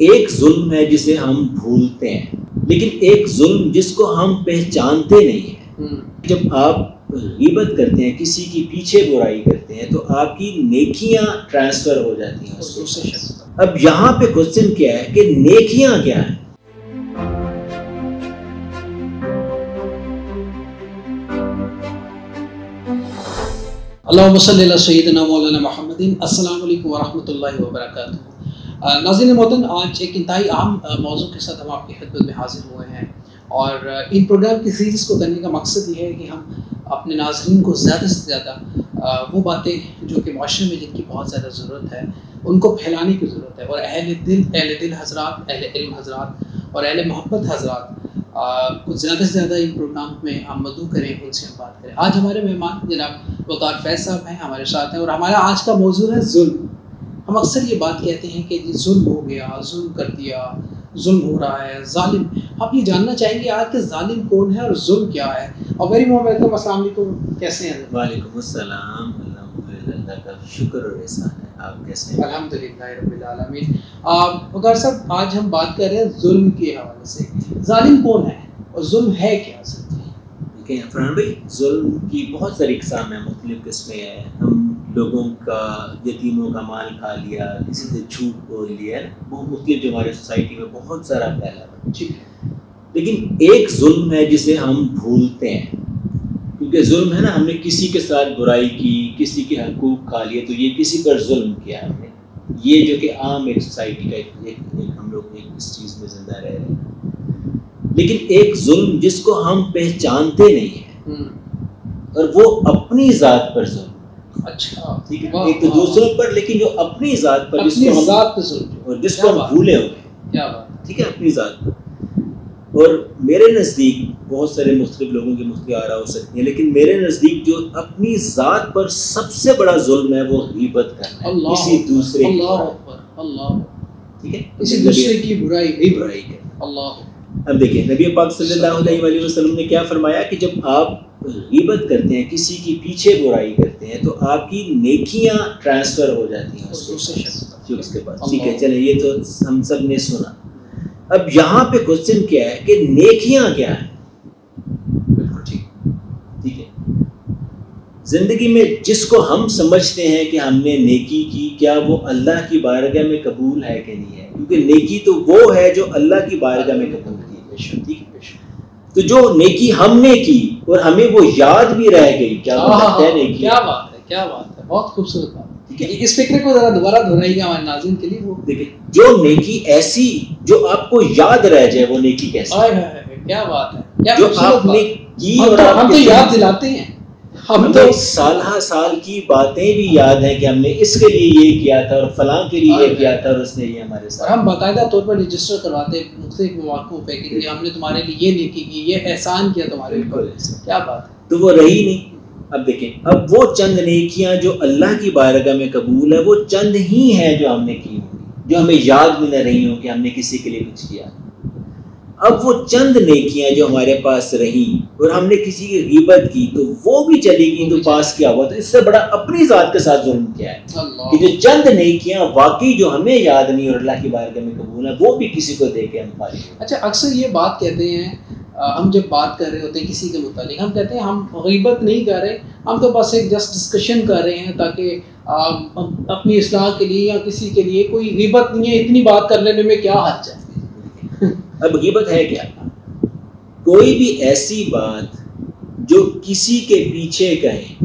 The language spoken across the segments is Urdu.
ایک ظلم ہے جسے ہم بھولتے ہیں، لیکن ایک ظلم جس کو ہم پہچانتے نہیں ہیں۔ جب آپ غیبت کرتے ہیں، کسی کی پیچھے برائی کرتے ہیں، تو آپ کی نیکیاں ٹرانسفر ہو جاتی ہیں اس دوسرے شخص پر۔ اب یہاں پہ کوسچن کیا ہے کہ نیکیاں کیا ہیں؟ اللہم صلی علی سیدنا مولانا محمد۔ السلام علیکم ورحمۃ اللہ وبرکاتہ۔ ناظرین محترم، آج ایک انتہائی اہم موضوع کے ساتھ ہم آپ کی خدمت میں حاضر ہوئے ہیں، اور ان پروگرام کی سیریز کو کرنے کا مقصد یہ ہے کہ ہم اپنے ناظرین کو زیادہ سے زیادہ وہ باتیں جو کہ معاشرے میں جن کی بہت زیادہ ضرورت ہے ان کو پھیلانے کی ضرورت ہے، اور اہل دل حضرات، اہل علم حضرات اور اہل محبت حضرات کچھ زیادہ سے زیادہ ان پروگرام میں ہم مدعو کریں، ان سے ہم بات کریں۔ آج ہمارے مہمان جناب وقار فیض صاحب ہیں، ہمارے ساتھ ہیں، اور ہمارا آج کا موضوع ہے ظلم۔ ہم اکثر یہ بات کہتے ہیں کہ جی ظلم ہو گیا، ظلم کر دیا، ظلم ہو رہا ہے، ظالم۔ آپ یہ جاننا چاہیں گے آج کے ظالم کون ہے اور ظلم کیا ہے؟ اور ویری ویلکم، السلام علیکم، کیسے ہیں؟ وعلیکم السلام، الحمدللہ، اللہ کا شکر اور احسان ہے۔ آپ کیسے ہیں؟ الحمدللہ رب العالمین۔ وقار صاحب، آج ہم بات کر رہے ہیں ظلم کے حوالے سے۔ ظالم کون ہے اور ظلم ہے کیا؟ دیکھیں فرحان بھائی، ظلم کی بہت ساری اقسام ہیں، مختلف قسمیں ہیں۔ ہم لوگوں کا، یتیموں کا مال کھا لیا، کسی سے جھوٹ بول لیا، بہت مختلف جو ہمارے سوسائٹی میں بہت سارا پھیلا ہوا۔ لیکن ایک ظلم ہے جسے ہم بھولتے ہیں، کیونکہ ظلم ہے نا، ہم نے کسی کے ساتھ برائی کی، کسی کے حقوق کھا لیے، تو یہ کسی پر ظلم کیا ہم نے۔ یہ جو کہ عام ایک سوسائٹی کا ایک ہم لوگ اس چیز میں زندہ رہ رہے ہیں۔ لیکن ایک ظلم جس کو ہم پہچانتے نہیں ہیں، اور وہ اپنی ذات پر ظلم۔ اچھا، ٹھیک ہے، ایک تو دوسروں پر، لیکن جو اپنی ذات پر، جس کو ذات پر ظلم اور جس کو ہم بھولے ہوئے ہیں، کیا بات، ٹھیک ہے، اپنی ذات پر۔ اور میرے نزدیک بہت سارے مختلف لوگوں کی مختلف آراء ہو سکتی ہیں، لیکن میرے نزدیک جو اپنی ذات پر سب سے بڑا ظلم ہے وہ غیبت کرنا ہے، کسی دوسرے کی برائی، ٹھیک ہے، کسی دوسرے کی برائی کرنا۔ اللہ، اب دیکھیں نبی پاک صلی اللہ علیہ وسلم نے کیا فرمایا کہ جب آپ غیبت کرتے ہیں، کسی کی پیچھے برائی کرتے ہیں، تو آپ کی نیکیاں ٹرانسفر ہو جاتی ہیں اس دوسرے شخص کے پاس۔ ٹھیک ہے، چلیں، یہ تو ہم سب نے سنا۔ اب یہاں پہ کوسچن کیا ہے کہ نیکیاں کیا ہیں؟ بالکل ٹھیک ہے، زندگی میں جس کو ہم سمجھتے ہیں کہ ہم نے نیکی کی، کیا وہ اللہ کی بارگاہ میں قبول ہے کہ نہیں ہے؟ کیونکہ نیکی تو وہ ہے جو اللہ کی بارگاہ میں قبول کی۔ ٹھیک ہے، تو جو نیکی ہم نے کی اور ہمیں وہ یاد بھی رہ گئی، کیا ہے نیکی؟ کیا بات ہے، کیا بات ہے، بہت خوبصورت بات۔ ٹھیک ہے، اس فکر کو ذرا دوبارہ دہرائیے ہمارے ناظرین کے لیے۔ وہ دیکھیں، جو نیکی ایسی جو آپ کو یاد رہ جائے، وہ نیکی کیسی؟ کیا بات ہے، جو آپ نے کی اور ہم تو یاد دلاتے ہیں، ہم تو سالہ سال کی باتیں بھی یاد ہیں کہ ہم نے اس کے لیے یہ کیا تھا اور فلاں کے لیے یہ کیا تھا، اور اس نے یہ ہمارے ساتھ۔ ہم باقاعدہ طور پر رجسٹر کرواتے ہیں مختلف مواقعوں پہ کہ ہم نے تمہارے لیے یہ نیکی کی، یہ احسان کیا تمہارے اوپر۔ کیا بات ہے، تو وہ رہی نہیں۔ اب دیکھیں، اب وہ چند نیکیاں جو اللہ کی بارگاہ میں قبول ہے، وہ چند ہی ہیں جو ہم نے کی ہوں، جو ہمیں یاد بھی نہ رہی ہوں کہ ہم نے کسی کے لیے کچھ کیا۔ اب وہ چند نیکیاں جو ہمارے پاس رہیں اور ہم نے کسی کی غیبت کی، تو وہ بھی چلی گئی، تو پاس کیا ہوا؟ تو اس سے بڑا اپنی ذات کے ساتھ ظلم کیا ہے کہ جو چند نیکیاں واقعی جو ہمیں یاد نہیں اور اللہ کی بارگاہ میں قبول ہے، وہ بھی کسی کو دے کے ہم پا لیں۔ اچھا، اکثر یہ بات کہتے ہیں، ہم جب بات کر رہے ہوتے ہیں کسی کے متعلق، ہم کہتے ہیں ہم غیبت نہیں کر رہے، ہم تو بس ایک جسٹ ڈسکشن کر رہے ہیں تاکہ اپنی اصلاح کے لیے یا کسی کے لیے، کوئی غیبت نہیں ہے، اتنی بات کر لینے میں کیا حرج ہے؟ اب غیبت ہے کیا؟ کوئی بھی ایسی بات جو کسی کے پیچھے کہیں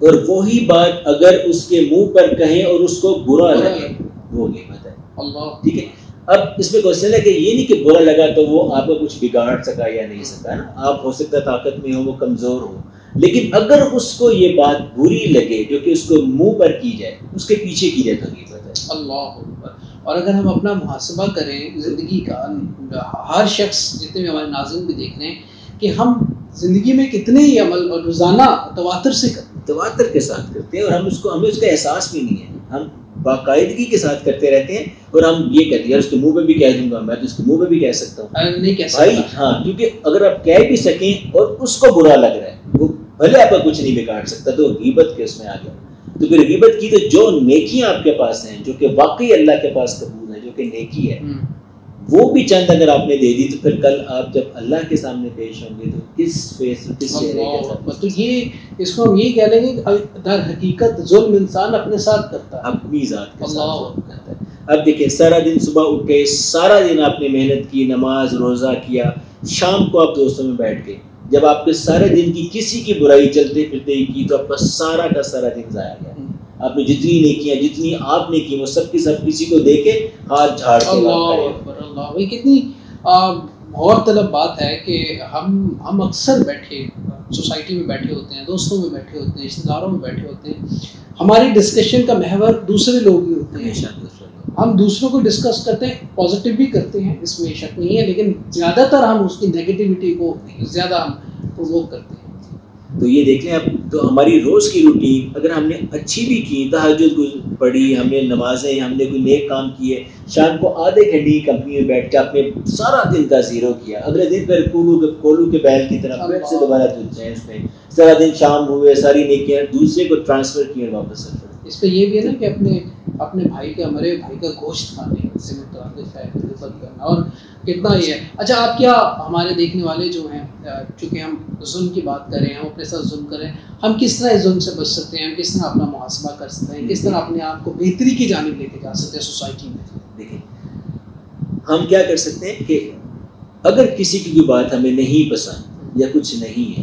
اور وہی بات اگر اس کے منہ پر کہیں اور اس کو برا لگے، وہ غیبت ہے۔ اللہ، ٹھیک ہے۔ اب اس میں کوشچن ہے کہ یہ نہیں کہ برا لگا تو وہ آپ کو کچھ بگاڑ سکا یا نہیں سکا نا، آپ ہو سکتا طاقت میں ہو، وہ کمزور ہو، لیکن اگر اس کو یہ بات بری لگے جو کہ اس کو منہ پر کی جائے، اس کے پیچھے کی جائے، تو غیبت ہے۔ اللہ اکبر۔ اور اگر ہم اپنا محاسبہ کریں زندگی کا، ہر شخص، جتنے بھی ہمارے ناظرین بھی دیکھ رہے ہیں کہ ہم زندگی میں کتنے ہی عمل اور روزانہ تواتر سے کرتے ہیں، تواتر کے ساتھ کرتے ہیں، اور ہمیں اس کا احساس بھی نہیں ہے، ہم باقاعدگی کے ساتھ کرتے رہتے ہیں، اور ہم یہ کہتے ہیں یار اس کے منہ پہ بھی کہہ دوں گا، میں تو اس کے منہ پہ بھی کہہ سکتا ہوں، نہیں کہہ بھائی، سکتا۔ ہاں، کیونکہ اگر آپ کہہ بھی سکیں اور اس کو برا لگ رہا ہے، وہ بھلے آپ کا کچھ نہیں بگاڑ سکتا، تو غیبت کے اس میں آ گیا۔ تو پھر غیبت کی تو جو نیکیاں آپ کے پاس ہیں، جو کہ واقعی اللہ کے پاس قبول ہے، جو کہ کہ نیکی ہے وہ بھی چند اگر آپ نے دے دی تو پھر کل آپ جب اللہ کے سامنے پیش ہوں گے تو کس فیس کس چہرے کے ساتھ؟ تو یہ اس کو ہم یہ کہہ لیں گے کہ در حقیقت ظلم انسان اپنے ساتھ کرتا ہے، اپنی ذات کے ساتھ ظلم کرتا ہے۔ اب دیکھیں سارا دن صبح اٹھ کے سارا دن آپ نے محنت کی، نماز روزہ کیا، شام کو آپ دوستوں میں بیٹھ گئے، جب آپ کے سارے دن کی کسی کی برائی چلتے پھرتے ہی کی تو آپ کا سارا دن ضائع گیا۔ آپ نے جتنی نیکیاں جتنی آپ نے کی وہ سب کی سب کسی کو دے کے ہاتھ جھاڑ کے اللہ یہ کتنی غور طلب بات ہے کہ ہم اکثر بیٹھے سوسائٹی میں بیٹھے ہوتے ہیں، دوستوں میں بیٹھے ہوتے ہیں، رشتہ داروں میں بیٹھے ہوتے ہیں، ہماری ڈسکشن کا محور دوسرے لوگ ہی ہوتے ہیں، ہم دوسروں کو ڈسکس کرتے ہیں، پازیٹیو بھی کرتے ہیں، اس میں شک نہیں ہے، لیکن زیادہ تر ہم اس کی نیگیٹیوٹی کو زیادہ ہم پرووک کرتے ہیں۔ تو یہ دیکھ لیں اب تو ہماری روز کی روٹین اگر ہم نے اچھی بھی کی، تہجد پڑھی، ہم نے نمازیں، ہم نے کوئی نیک کام کیے، شام کو آدھے گھنٹے کی کمپنی میں بیٹھ کے آپ نے سارا دن کا زیرو کیا، اگلے دن پھر کولو کے بیل کی طرح پھر سے دوبارہ جڑ جائیں اس میں، سارا دن شام ہوئے، ساری نیکیاں دوسرے کو ٹرانسفر کیے واپس۔ اس پہ یہ بھی ہے نا کہ اپنے بھائی کا مرے بھائی کا گوشت کھانے سے متعلق ہے کرنا، اور کتنا یہ ہے۔ اچھا آپ کیا ہمارے دیکھنے والے جو ہیں، چونکہ ہم ظلم کی بات کریں، ہم اپنے ساتھ ظلم کریں، ہم کس طرح اس ظلم سے بچ سکتے ہیں، ہم کس طرح اپنا محاسبہ کر سکتے ہیں، کس طرح اپنے آپ کو بہتری کی جانب لے کے جا سکتے ہیں سوسائٹی میں؟ دیکھیں ہم کیا کر سکتے ہیں کہ اگر کسی کی کوئی بات ہمیں نہیں پسند یا کچھ نہیں ہے،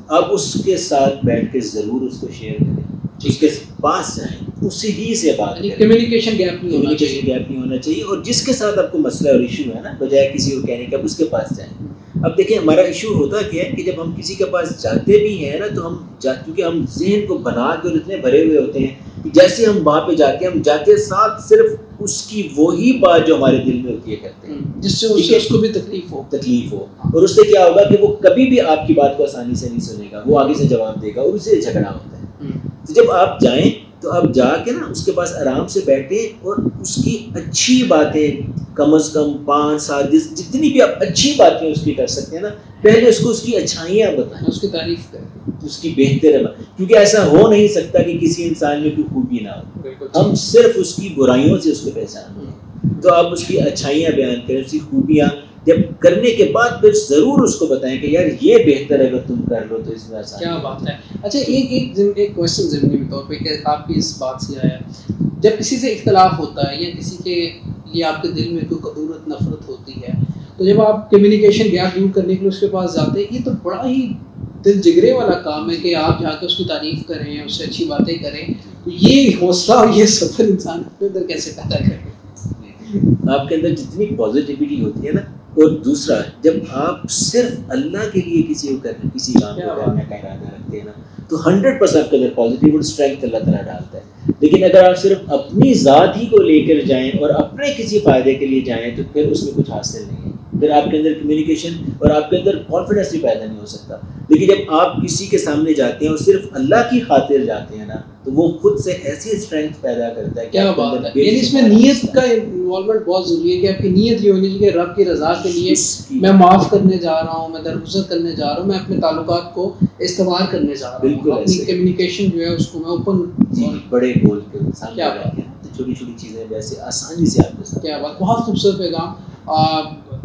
اب اس کے ساتھ بیٹھ کے ضرور اس کو شیئر کریں، اس کے پاس جائیں، اسی ہی سے بات کریں، کمیونیکیشن گیپ نہیں ہونا چاہیے، اور جس کے ساتھ آپ کو مسئلہ اور ایشو ہے نا، بجائے کسی کو کہنے کے اب اس کے پاس جائیں۔ اب دیکھیں ہمارا ایشو ہوتا کیا ہے کہ جب ہم کسی کے پاس جاتے بھی ہیں نا تو ہم کیونکہ ہم ذہن کو بنا کے اور اتنے بھرے ہوئے ہوتے ہیں کہ جیسے ہم وہاں پہ جاتے ہیں، ہم جاتے ساتھ صرف اس کی وہی بات جو ہمارے دل میں ہوتی ہے کرتے ہیں، جس سے اس کو بھی تکلیف ہو، اور اس سے کیا ہوگا کہ وہ کبھی بھی آپ کی بات کو آسانی سے نہیں سنے گا، وہ آگے سے جواب دے گا اور اسے جھگڑا ہوتا ہے۔ تو جب آپ جائیں تو آپ جا کے نا اس کے پاس آرام سے بیٹھیں اور اس کی اچھی باتیں کم از کم 5-7 جتنی بھی آپ اچھی باتیں اس کی کر سکتے ہیں نا، پہلے اس کو اس کی اچھائیاں بتائیں، اس کی تعریف کریں، اس کی بہتر ہے، کیونکہ ایسا ہو نہیں سکتا کہ کسی انسان میں کوئی خوبی نہ ہو، ہم صرف اس کی برائیوں سے اس کو پہچانتے ہیں۔ تو آپ اس کی اچھائیاں بیان کریں، اس کی خوبیاں جب کرنے کے بعد پھر ضرور اس کو بتائیں کہ یار یہ بہتر ہے، اگر تم کر لو تو اس میں آسان۔ کیا بات ہے۔ اچھا ایک کوشچن ضمنی طور پہ کہ آپ کی اس بات سے آیا، جب کسی سے اختلاف ہوتا ہے یا کسی کے لیے آپ کے دل میں کوئی قدورت نفرت ہوتی ہے، تو جب آپ کمیونیکیشن گیپ دور کرنے کے لیے اس کے پاس جاتے ہیں، یہ تو بڑا ہی دل جگرے والا کام ہے کہ آپ جا کے اس کی تعریف کریں، اس سے اچھی باتیں کریں، تو یہ حوصلہ اور یہ صبر انسان اپنے اندر کیسے پیدا کرے؟ آپ کے اندر جتنی پازیٹیوٹی ہوتی ہے نا، اور دوسرا جب آپ صرف اللہ کے لیے کسی کام کو کرنے کا ارادہ رکھتے ہیں نا تو 100% کے اندر پازیٹیو اسٹرینتھ اللہ تعالیٰ ڈالتا ہے۔ لیکن اگر آپ صرف اپنی ذات ہی کو لے کر جائیں اور اپنے کسی فائدے کے لیے جائیں تو پھر اس میں کچھ حاصل نہیں ہے، پھر آپ کے اندر کمیونیکیشن اور آپ کے اندر کانفیڈنس بھی پیدا نہیں ہو سکتا۔ لیکن جب آپ کسی کے سامنے جاتے ہیں اور صرف اللہ کی خاطر جاتے ہیں نا تو وہ خود سے ایسی اسٹرینتھ پیدا کرتا ہے۔ کیا بات ہے، یعنی اس میں نیت کا انوالومنٹ بہت ضروری ہے کہ آپ کی نیت یہ ہونی چاہیے کہ رب کی رضا کے لیے میں معاف کرنے جا رہا ہوں، میں درگزر کرنے جا رہا ہوں، میں اپنے تعلقات کو استوار کرنے جا رہا ہوں، اپنی کمیونیکیشن جو ہے اس کو میں اوپن بڑے بول کے کیا بات ہے، چھوٹی چھوٹی چیزیں ویسے آسانی سے آپ کے ساتھ۔ کیا بات، بہت خوبصورت پیغام۔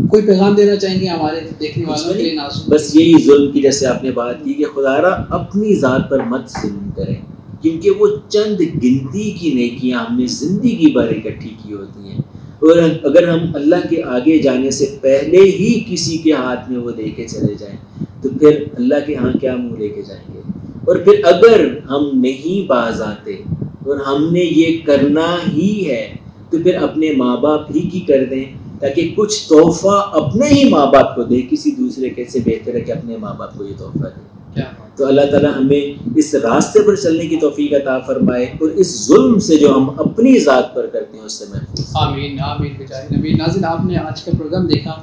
کوئی پیغام دینا چاہیں گے ہمارے دیکھنے والوں کے لیے ناظرین؟ بس یہی ظلم کی جیسے آپ نے بات کی کہ خدا را اپنی ذات پر مت ظلم کریں، کیونکہ وہ چند گنتی کی نیکیاں ہم نے زندگی بھر اکٹھی کی ہوتی ہیں، اور اگر ہم اللہ کے آگے جانے سے پہلے ہی کسی کے ہاتھ میں وہ دے کے چلے جائیں تو پھر اللہ کے ہاں کیا منہ لے کے جائیں گے؟ اور پھر اگر ہم نہیں باز آتے اور ہم نے یہ کرنا ہی ہے تو پھر اپنے ماں باپ ہی کی کر دیں، تاکہ کچھ تحفہ اپنے ہی ماں باپ کو دے، کسی دوسرے کے سے بہتر ہے کہ اپنے ماں باپ کو یہ تحفہ دے۔ تو اللہ تعالیٰ ہمیں اس راستے پر چلنے کی توفیق عطا فرمائے اور اس ظلم سے جو ہم اپنی ذات پر کرتے ہیں اس سے محفوظ۔ آمین آمین بجائے نبی۔ ناظرین آپ نے آج کا پروگرام دیکھا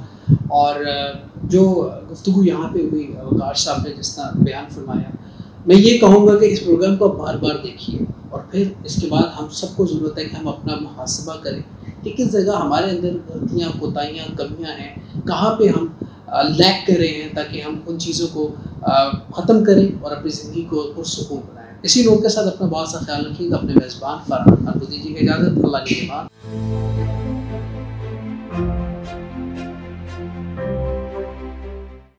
اور جو گفتگو یہاں پہ ہوئی، وقار صاحب نے جس طرح بیان فرمایا، میں یہ کہوں گا کہ اس پروگرام کو بار بار دیکھیے، اور پھر اس کے بعد ہم سب کو ضرورت ہے کہ ہم اپنا محاسبہ کریں کہ کس جگہ ہمارے اندر غلطیاں، کوتاہیاں، کمیاں ہیں، کہاں پہ ہم لیک کر رہے ہیں، تاکہ ہم ان چیزوں کو ختم کریں اور اپنی زندگی کو پرسکون بنائیں۔ اسی نوٹ کے ساتھ اپنا بہت سا خیال رکھیے گا۔ اپنے میزبان فرحان خان کو دیجیے گا اجازت۔ اللہ کی نگہبان۔